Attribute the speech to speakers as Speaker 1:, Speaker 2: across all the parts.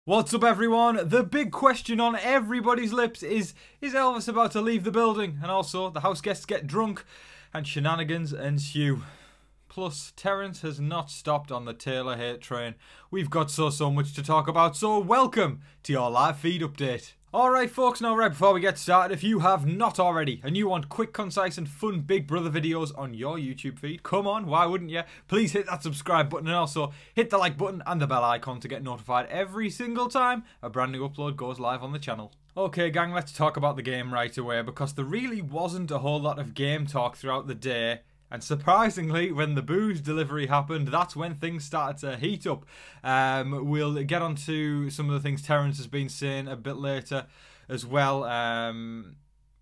Speaker 1: What's up everyone? The big question on everybody's lips is Elvis about to leave the building? And also, the house guests get drunk and shenanigans ensue. Plus, Terrance has not stopped on the Taylor hate train. We've got so much to talk about, so welcome to your live feed update. Alright folks, now right before we get started, if you have not already and you want quick, concise and fun Big Brother videos on your YouTube feed, come on, why wouldn't you? Please hit that subscribe button and also hit the like button and the bell icon to get notified every single time a brand new upload goes live on the channel. Okay gang, let's talk about the game right away because there really wasn't a whole lot of game talk throughout the day. And surprisingly, when the booze delivery happened, that's when things started to heat up. We'll get onto some of the things Terrance has been saying a bit later as well.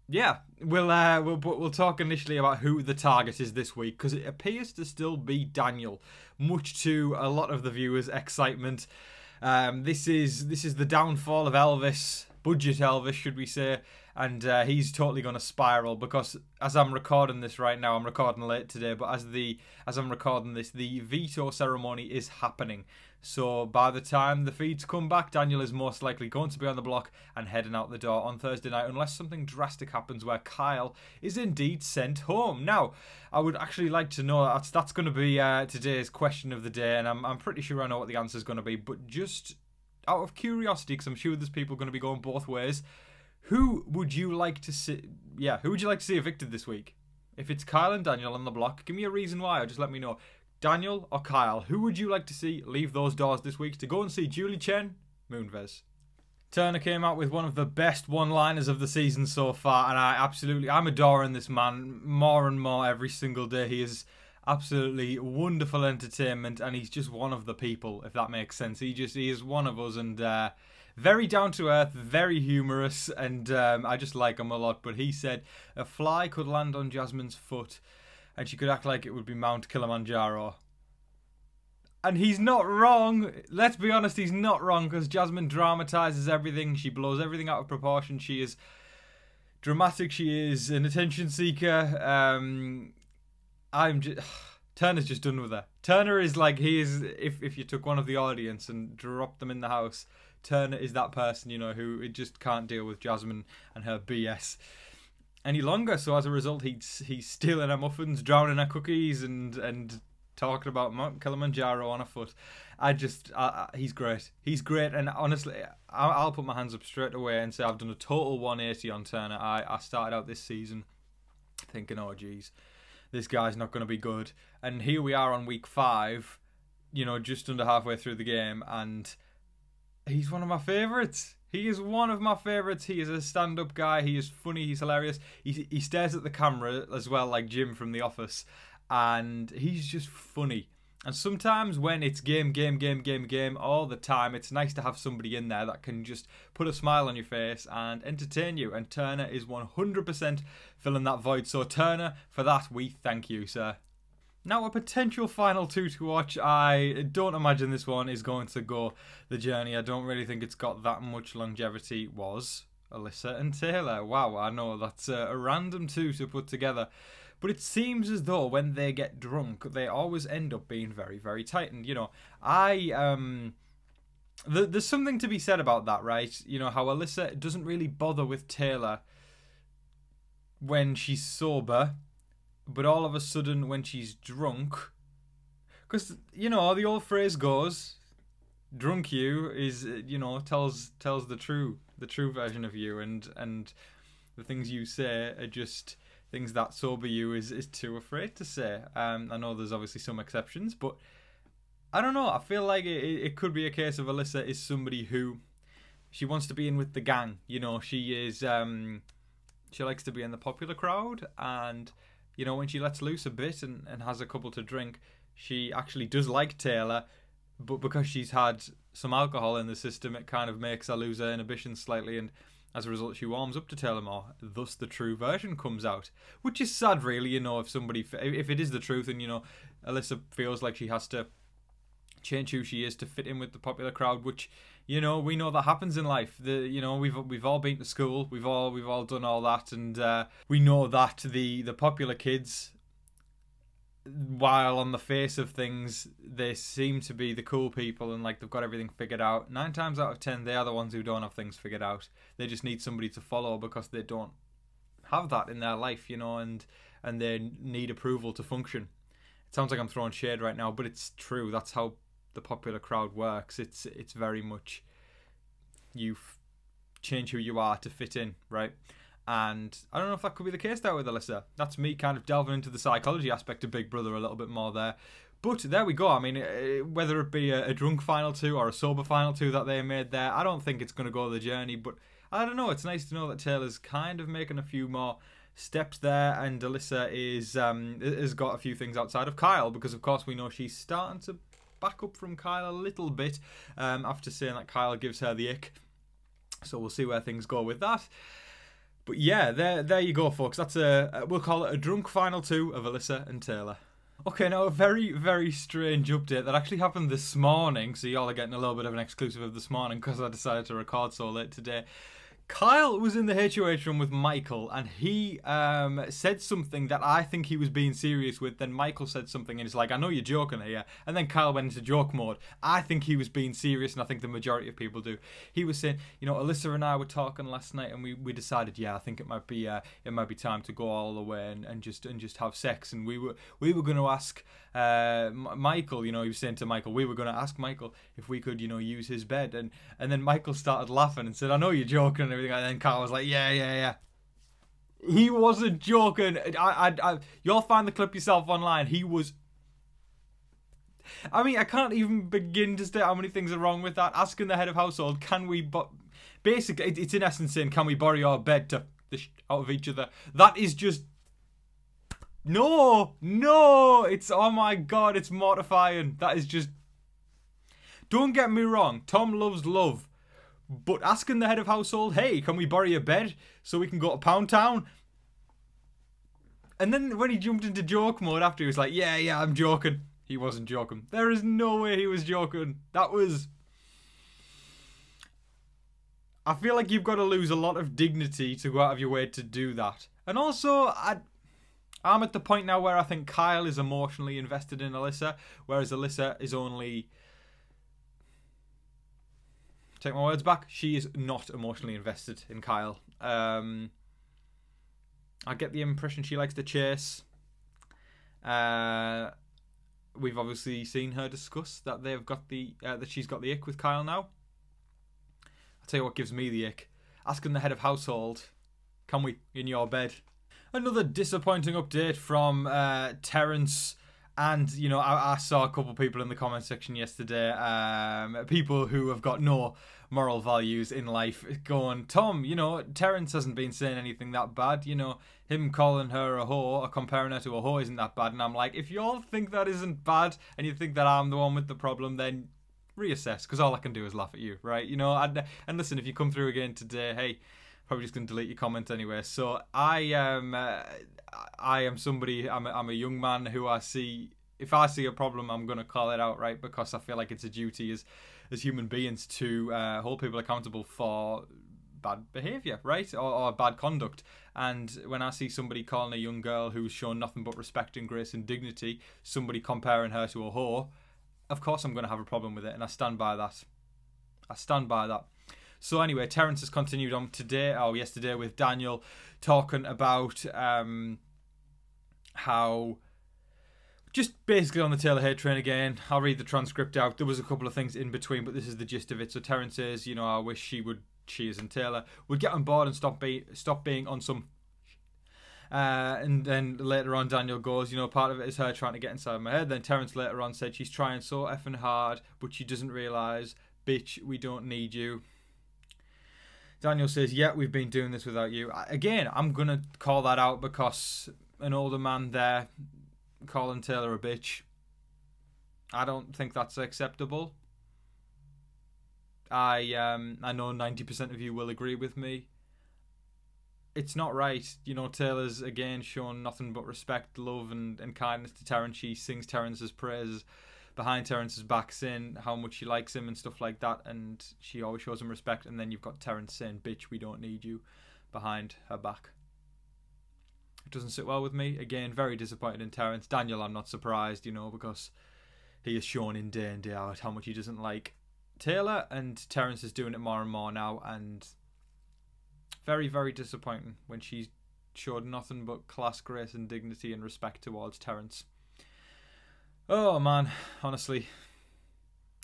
Speaker 1: Yeah, we'll talk initially about who the target is this week, because it appears to still be Daniel, much to a lot of the viewers' excitement. This is the downfall of Elvis, budget Elvis, should we say. And he's totally going to spiral because as I'm recording this right now, I'm recording late today, but as I'm recording this, the veto ceremony is happening. So by the time the feeds come back, Daniel is most likely going to be on the block and heading out the door on Thursday night, unless something drastic happens where Kyle is indeed sent home. Now, I would actually like to know, that's going to be today's question of the day, and I'm pretty sure I know what the answer is going to be, but just out of curiosity, because I'm sure there's people going to be going both ways, who would you like to see? Yeah, who would you like to see evicted this week? If it's Kyle and Daniel on the block, give me a reason why, or just let me know. Daniel or Kyle, who would you like to see leave those doors this week to go and see Julie Chen, Moonves? Turner came out with one of the best one-liners of the season so far, and I'm adoring this man more and more every single day. He is absolutely wonderful entertainment, and he's just one of the people, if that makes sense. He is one of us, and very down to earth, very humorous, and I just like him a lot. But he said a fly could land on Jasmine's foot and she could act like it would be Mount Kilimanjaro. And he's not wrong. Let's be honest, he's not wrong, because Jasmine dramatizes everything. She blows everything out of proportion. She is dramatic. She is an attention seeker. Turner's just done with her. Turner is like, he is, if you took one of the audience and dropped them in the house, Turner is that person, you know, who just can't deal with Jasmine and her BS any longer. So as a result, he's stealing her muffins, drowning her cookies, and talking about Mount Kilimanjaro on a foot. He's great. He's great, and honestly, I'll put my hands up straight away and say I've done a total 180 on Turner. I started out this season thinking, oh geez, this guy's not going to be good, and here we are on week 5, you know, just under halfway through the game, and he's one of my favourites. He is one of my favourites. He is a stand-up guy. He is funny. He's hilarious. He stares at the camera as well, like Jim from The Office, and he's just funny. And sometimes when it's game all the time, it's nice to have somebody in there that can just put a smile on your face and entertain you. And Turner is 100% filling that void. So Turner, for that, we thank you, sir. Now, a potential final 2 to watch. I don't imagine this one is going to go the journey. I don't really think it's got that much longevity. Was Alyssa and Taylor. Wow, I know that's a random 2 to put together. But it seems as though when they get drunk, they always end up being very, very tight. And, you know, there's something to be said about that, right? You know, how Alyssa doesn't really bother with Taylor when she's sober, but all of a sudden when she's drunk, because, you know, the old phrase goes, drunk you is, you know, tells the true version of you, and the things you say are just things that sober you is too afraid to say. I know there's obviously some exceptions, but I don't know. I feel like it could be a case of Alyssa is somebody who, she wants to be in with the gang. You know, she is, she likes to be in the popular crowd, and, you know, when she lets loose a bit and has a couple to drink, she actually does like Taylor, but because she's had some alcohol in the system, it kind of makes her lose her inhibitions slightly, and as a result, she warms up to Taylor more. Thus, the true version comes out, which is sad, really. You know, if it is the truth, and, you know, Alyssa feels like she has to change who she is to fit in with the popular crowd, which, you know, we know that happens in life. You know, we've all been to school, we've all done all that, and we know that the popular kids while on the face of things, they seem to be the cool people and like they've got everything figured out, 9 times out of 10, they are the ones who don't have things figured out. They just need somebody to follow because they don't have that in their life, you know, and they need approval to function. It sounds like I'm throwing shade right now, but it's true. That's how the popular crowd works. It's very much you change who you are to fit in, right? And I don't know if that could be the case there with Alyssa. That's me kind of delving into the psychology aspect of Big Brother a little bit more there. But there we go. I mean, whether it be a drunk final 2 or a sober final 2 that they made there, I don't think it's going to go the journey. But I don't know. It's nice to know that Taylor's kind of making a few more steps there, and Alyssa has got a few things outside of Kyle, because of course we know she's starting to back up from Kyle a little bit after saying that Kyle gives her the ick. So we'll see where things go with that. But yeah, there you go, folks. That's we'll call it a drunk final 2 of Alyssa and Taylor. Okay, now a very, very strange update that actually happened this morning. So y'all are getting a little bit of an exclusive of this morning because I decided to record so late today. Kyle was in the HOH room with Michael, and he said something that I think he was being serious with. Then Michael said something, and he's like, I know you're joking here. And then Kyle went into joke mode. I think he was being serious, and I think the majority of people do. He was saying, you know, Alyssa and I were talking last night, and we decided, yeah, I think it might be time to go all the way and just have sex. And we were going to ask Michael, you know, he was saying to Michael, we were going to ask Michael if we could, you know, use his bed. And then Michael started laughing and said, I know you're joking and everything. And then Kyle was like, yeah. He wasn't joking. You'll find the clip yourself online. He was... I mean, I can't even begin to state how many things are wrong with that. Asking the head of household, can we... Basically, it's in essence saying, can we borrow your bed to out of each other? That is just... No, it's, oh my God, it's mortifying. That is just, don't get me wrong, Tom loves love, but asking the head of household, hey, can we borrow your bed so we can go to Pound Town? And then when he jumped into joke mode after, he was like, yeah, I'm joking. He wasn't joking. There is no way he was joking. That was... I feel like you've got to lose a lot of dignity to go out of your way to do that. And also, I'm at the point now where I think Kyle is emotionally invested in Alyssa, whereas Alyssa is only... Take my words back. She is not emotionally invested in Kyle. I get the impression she likes to chase. We've obviously seen her discuss that they've got that she's got the ick with Kyle now. I'll tell you what gives me the ick. Asking the head of household, can we in your bed? Another disappointing update from Terrance, and you know, I saw a couple of people in the comment section yesterday, people who have got no moral values in life, going, Tom, you know, Terrance hasn't been saying anything that bad, you know, him calling her a hoe or comparing her to a hoe isn't that bad. And I'm like, if you all think that isn't bad and you think that I'm the one with the problem, then reassess, because all I can do is laugh at you, right? You know, and listen, if you come through again today, hey, probably just going to delete your comment anyway. So I am somebody, I'm a young man who if I see a problem, I'm going to call it out, right? Because I feel like it's a duty as human beings to hold people accountable for bad behaviour, right? Or bad conduct. And when I see somebody calling a young girl who's shown nothing but respect and grace and dignity, somebody comparing her to a whore, of course I'm going to have a problem with it, and I stand by that. So anyway, Terrance has continued on yesterday with Daniel, talking about how, just basically on the Taylor hate train again. I'll read the transcript out. There was a couple of things in between, but this is the gist of it. So Terrance says, you know, I wish she as in Taylor would get on board and stop being on some... and then later on Daniel goes, you know, part of it is her trying to get inside my head. Then Terrance later on said she's trying so effing hard, but she doesn't realise, bitch, we don't need you. Daniel says, yeah, we've been doing this without you. Again, I'm going to call that out because an older man there calling Taylor a bitch, I don't think that's acceptable. I know 90% of you will agree with me. It's not right. You know, Taylor's, again, shown nothing but respect, love and kindness to Terrance. She sings Terrance's praises behind Terrance's back, saying how much she likes him and stuff like that, and she always shows him respect. And then you've got Terrance saying, bitch, we don't need you, behind her back. It doesn't sit well with me. Again, very disappointed in Terrance. Daniel, I'm not surprised, you know, because he has shown in day and day out how much he doesn't like Taylor, and Terrance is doing it more and more now, and very, very disappointing when she showed nothing but class, grace and dignity and respect towards Terrance. Oh man, honestly,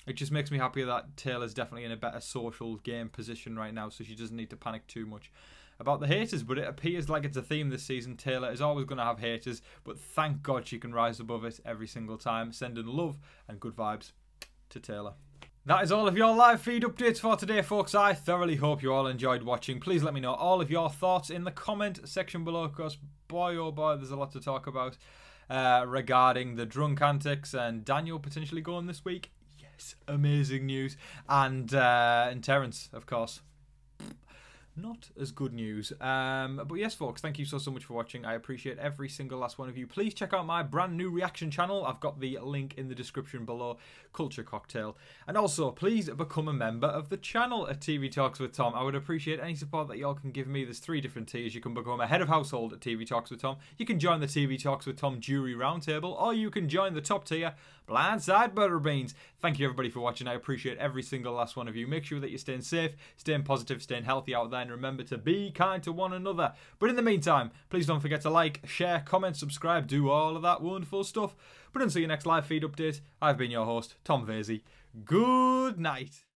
Speaker 1: it just makes me happy that Taylor's definitely in a better social game position right now, so she doesn't need to panic too much about the haters. But it appears like it's a theme this season. Taylor is always going to have haters, but thank God she can rise above it every single time, sending love and good vibes to Taylor. That is all of your live feed updates for today, folks. I thoroughly hope you all enjoyed watching. Please let me know all of your thoughts in the comment section below, because boy oh boy, there's a lot to talk about regarding the drunk antics and Daniel potentially going this week. Yes, amazing news. And Terrance, of course. Not as good news. But yes, folks, thank you so much for watching. I appreciate every single last one of you. Please check out my brand new reaction channel. I've got the link in the description below, Culture Cocktail. And also, please become a member of the channel at TV Talks with Tom. I would appreciate any support that y'all can give me. There's 3 different tiers. You can become a head of household at TV Talks with Tom. You can join the TV Talks with Tom Jury Roundtable, or you can join the top tier, Blindside Butter Beans. Thank you everybody for watching. I appreciate every single last one of you. Make sure that you're staying safe, staying positive, staying healthy out there, and remember to be kind to one another. But in the meantime, please don't forget to like, share, comment, subscribe, do all of that wonderful stuff. But until your next live feed update, I've been your host, Tom Vasey. Good night.